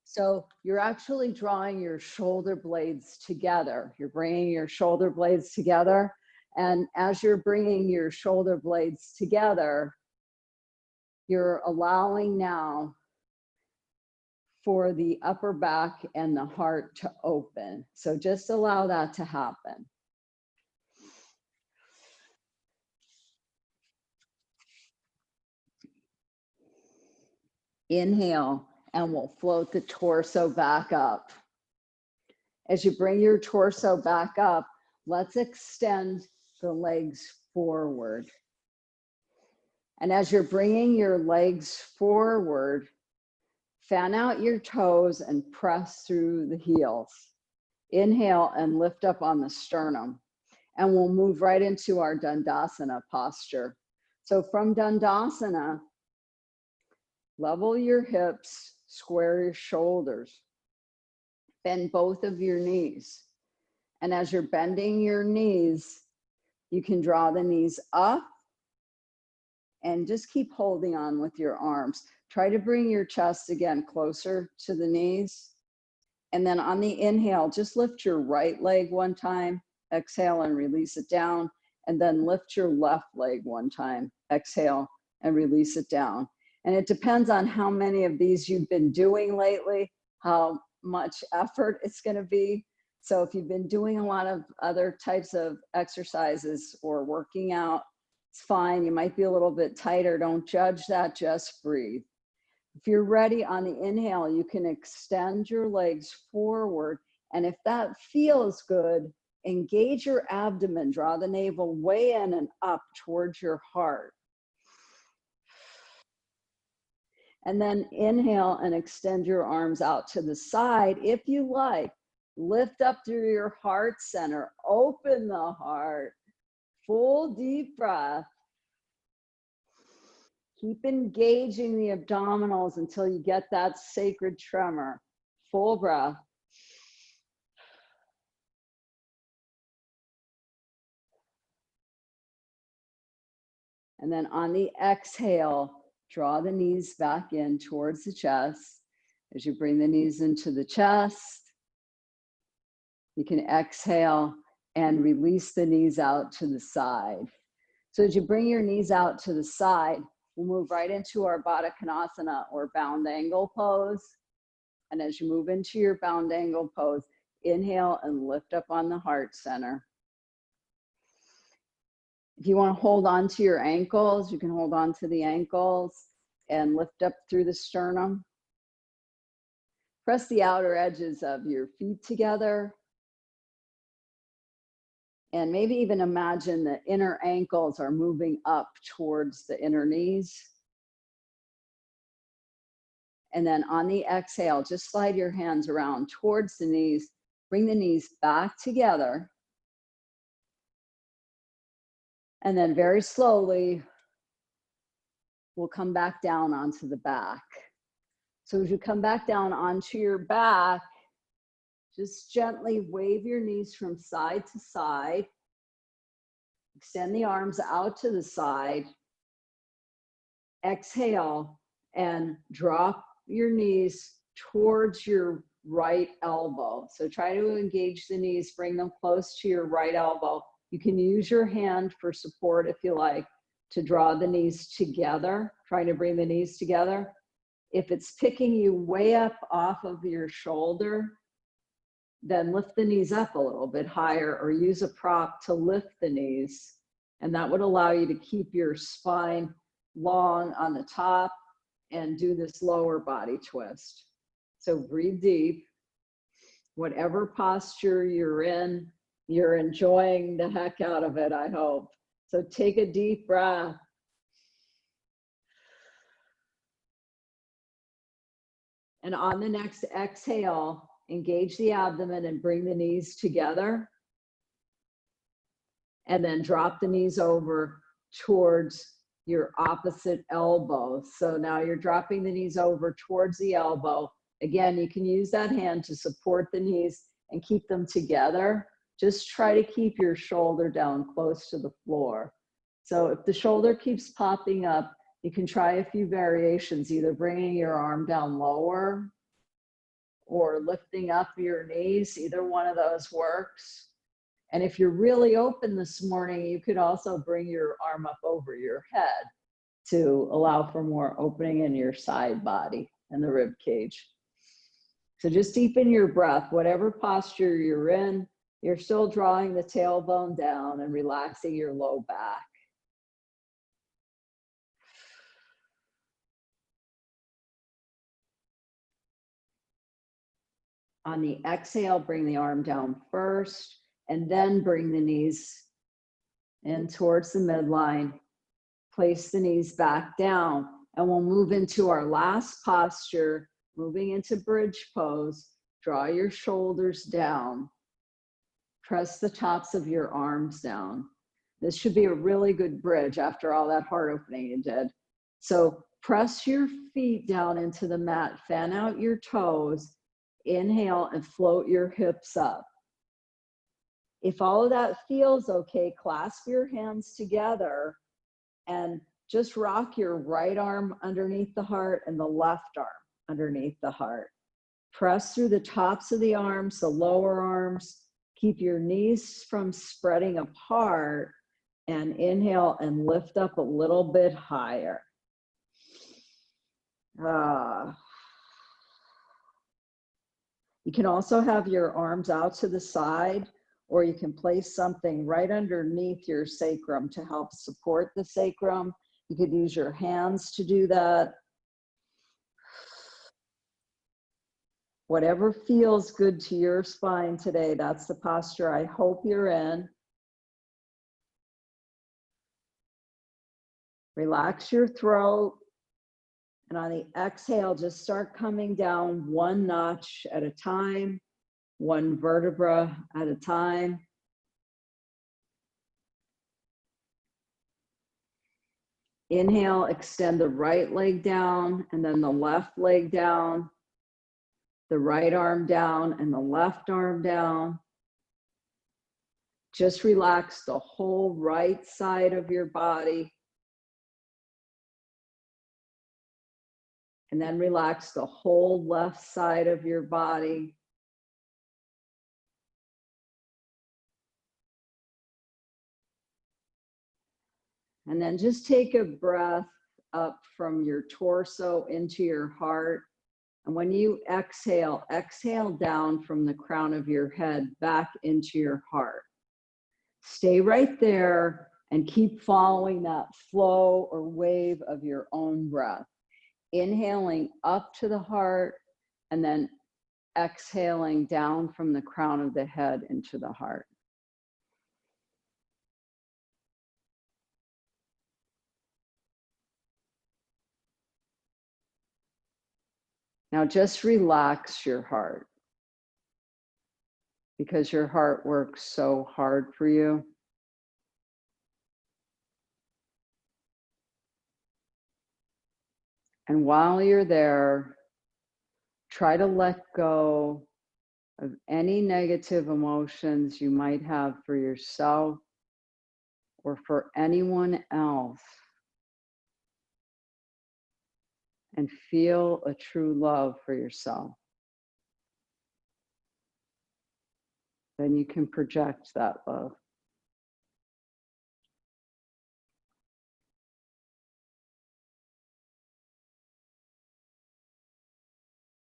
So you're actually drawing your shoulder blades together. You're bringing your shoulder blades together. And as you're bringing your shoulder blades together, you're allowing now for the upper back and the heart to open. So just allow that to happen. Inhale, and we'll float the torso back up. As you bring your torso back up, let's extend the legs forward. And as you're bringing your legs forward, fan out your toes and press through the heels. Inhale and lift up on the sternum. And we'll move right into our Dandasana posture. So from Dandasana, level your hips, square your shoulders, bend both of your knees. And as you're bending your knees, you can draw the knees up and just keep holding on with your arms. Try to bring your chest again closer to the knees. And then on the inhale, just lift your right leg one time, exhale and release it down. And then lift your left leg one time, exhale and release it down. And it depends on how many of these you've been doing lately, how much effort it's going to be. So if you've been doing a lot of other types of exercises or working out, it's fine. You might be a little bit tighter. Don't judge that. Just breathe. If you're ready on the inhale, you can extend your legs forward. And if that feels good, engage your abdomen. Draw the navel way in and up towards your heart. And then inhale and extend your arms out to the side if you like. Lift up through your heart center. Open the heart. Full deep breath. Keep engaging the abdominals until you get that sacred tremor. Full breath. And then on the exhale, draw the knees back in towards the chest. As you bring the knees into the chest, you can exhale and release the knees out to the side. So as you bring your knees out to the side, we'll move right into our Baddha Konasana or bound angle pose. And as you move into your bound angle pose, inhale and lift up on the heart center. If you want to hold on to your ankles, you can hold on to the ankles and lift up through the sternum. Press the outer edges of your feet together. And maybe even imagine the inner ankles are moving up towards the inner knees. And then on the exhale, just slide your hands around towards the knees. Bring the knees back together. And then very slowly, we'll come back down onto the back. So as you come back down onto your back, just gently wave your knees from side to side. Extend the arms out to the side. Exhale and drop your knees towards your right elbow. So try to engage the knees, bring them close to your right elbow. You can use your hand for support if you like to draw the knees together, trying to bring the knees together. If it's picking you way up off of your shoulder, then lift the knees up a little bit higher or use a prop to lift the knees. And that would allow you to keep your spine long on the top and do this lower body twist. So breathe deep. Whatever posture you're in, you're enjoying the heck out of it, I hope. So take a deep breath. And on the next exhale, engage the abdomen and bring the knees together. And then drop the knees over towards your opposite elbow. So now you're dropping the knees over towards the elbow. Again, you can use that hand to support the knees and keep them together. Just try to keep your shoulder down close to the floor. So if the shoulder keeps popping up, you can try a few variations, either bringing your arm down lower or lifting up your knees. Either one of those works. And if you're really open this morning, you could also bring your arm up over your head to allow for more opening in your side body and the rib cage. So just deepen your breath. Whatever posture you're in, you're still drawing the tailbone down and relaxing your low back. On the exhale, bring the arm down first, and then bring the knees in towards the midline. Place the knees back down, and we'll move into our last posture, moving into bridge pose. Draw your shoulders down. Press the tops of your arms down. This should be a really good bridge after all that heart opening you did. So press your feet down into the mat, fan out your toes, inhale and float your hips up. If all of that feels okay, clasp your hands together and just rock your right arm underneath the heart and the left arm underneath the heart. Press through the tops of the arms, the lower arms. Keep your knees from spreading apart, and inhale and lift up a little bit higher. You can also have your arms out to the side, or you can place something right underneath your sacrum to help support the sacrum. You could use your hands to do that. Whatever feels good to your spine today, that's the posture I hope you're in. Relax your throat. And on the exhale, just start coming down one notch at a time, one vertebra at a time. Inhale, extend the right leg down and then the left leg down, the right arm down and the left arm down. Just relax the whole right side of your body. And then relax the whole left side of your body. And then just take a breath up from your torso into your heart. And when you exhale, exhale down from the crown of your head back into your heart. Stay right there and keep following that flow or wave of your own breath. Inhaling up to the heart and then exhaling down from the crown of the head into the heart. Now just relax your heart, because your heart works so hard for you. And while you're there, try to let go of any negative emotions you might have for yourself or for anyone else. And feel a true love for yourself. Then you can project that love.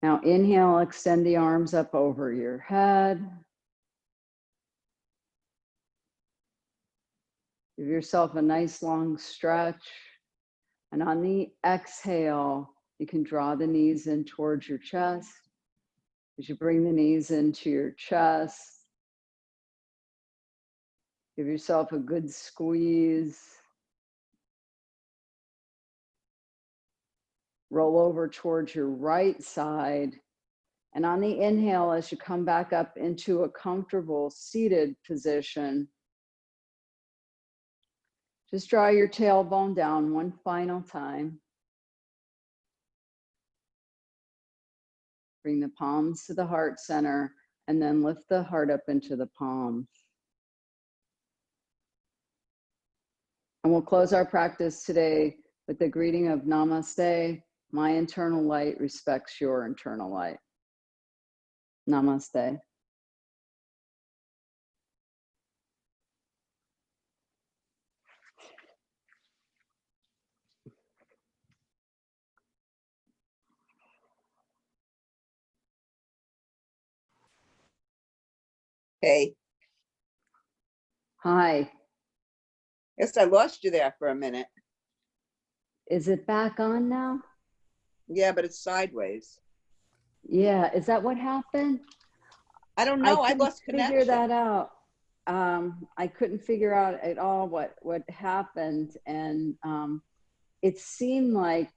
Now inhale, extend the arms up over your head. Give yourself a nice long stretch. And on the exhale, you can draw the knees in towards your chest. As you bring the knees into your chest, give yourself a good squeeze. roll over towards your right side. And on the inhale, as you come back up into a comfortable seated position, just draw your tailbone down one final time. Bring the palms to the heart center and then lift the heart up into the palms. And we'll close our practice today with the greeting of Namaste. My internal light respects your internal light. Namaste. Hey, Hi. yes, I lost you there for a minute. Is it back on now? Yeah, but it's sideways. Yeah, is that what happened? I don't know. I couldn't lost figure connection. that out. I couldn't figure out at all what happened, and it seemed like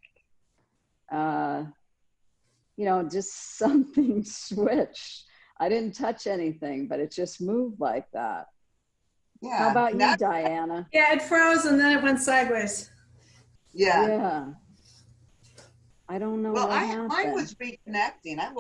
just something switched. I didn't touch anything, but it just moved like that. Yeah. How about now, you, Diana? Yeah, it froze and then it went sideways. Yeah. Yeah. I don't know Well, what mine happened. was reconnecting. I lost